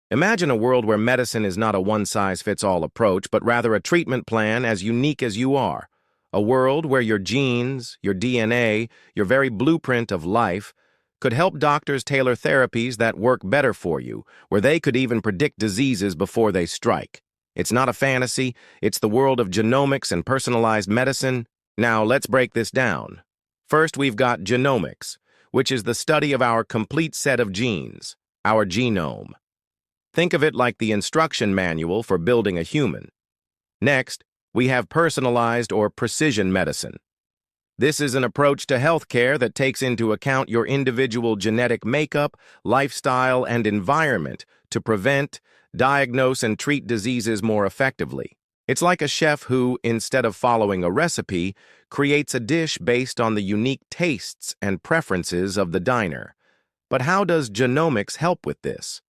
Imagine a world where medicine is not a one-size-fits-all approach, but rather a treatment plan as unique as you are. A world where your genes, your DNA, your very blueprint of life could help doctors tailor therapies that work better for you, where they could even predict diseases before they strike. It's not a fantasy, it's the world of genomics and personalized medicine. Now, let's break this down. First, we've got genomics, which is the study of our complete set of genes, our genome. Think of it like the instruction manual for building a human. Next, we have personalized or precision medicine. This is an approach to healthcare that takes into account your individual genetic makeup, lifestyle, and environment to prevent, diagnose, and treat diseases more effectively. It's like a chef who, instead of following a recipe, creates a dish based on the unique tastes and preferences of the diner. But how does genomics help with this?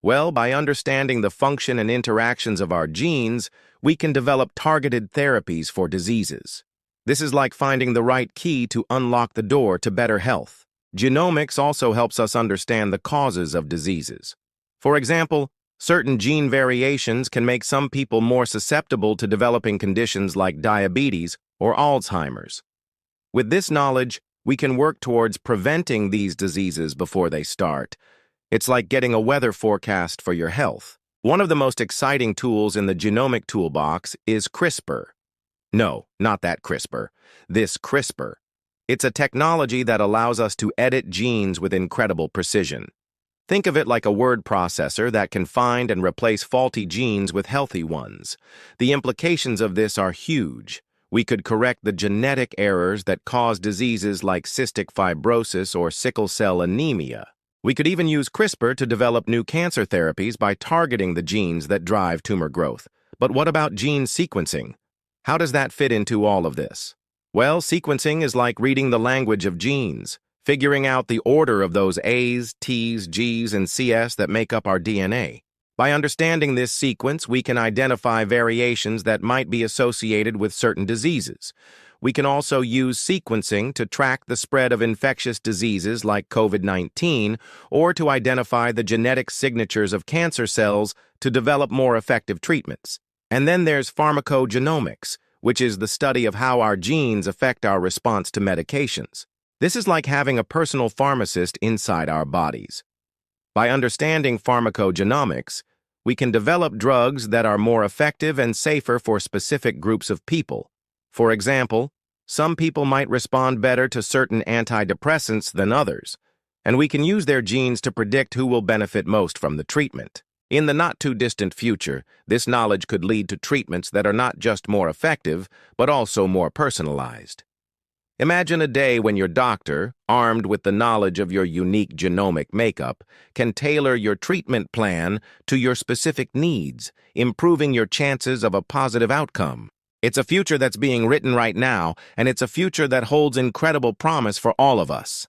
Well, by understanding the function and interactions of our genes, we can develop targeted therapies for diseases. This is like finding the right key to unlock the door to better health. Genomics also helps us understand the causes of diseases. For example, certain gene variations can make some people more susceptible to developing conditions like diabetes or Alzheimer's. With this knowledge, we can work towards preventing these diseases before they start. It's like getting a weather forecast for your health. One of the most exciting tools in the genomic toolbox is CRISPR. No, not that CRISPR. This CRISPR. It's a technology that allows us to edit genes with incredible precision. Think of it like a word processor that can find and replace faulty genes with healthy ones. The implications of this are huge. We could correct the genetic errors that cause diseases like cystic fibrosis or sickle cell anemia. We could even use CRISPR to develop new cancer therapies by targeting the genes that drive tumor growth. But what about gene sequencing? How does that fit into all of this? Well, sequencing is like reading the language of genes, figuring out the order of those A's, T's, G's, and C's that make up our DNA. By understanding this sequence, we can identify variations that might be associated with certain diseases. We can also use sequencing to track the spread of infectious diseases like COVID-19 or to identify the genetic signatures of cancer cells to develop more effective treatments. And then there's pharmacogenomics, which is the study of how our genes affect our response to medications. This is like having a personal pharmacist inside our bodies. By understanding pharmacogenomics, we can develop drugs that are more effective and safer for specific groups of people. For example, some people might respond better to certain antidepressants than others, and we can use their genes to predict who will benefit most from the treatment. In the not-too-distant future, this knowledge could lead to treatments that are not just more effective, but also more personalized. Imagine a day when your doctor, armed with the knowledge of your unique genomic makeup, can tailor your treatment plan to your specific needs, improving your chances of a positive outcome. It's a future that's being written right now, and it's a future that holds incredible promise for all of us.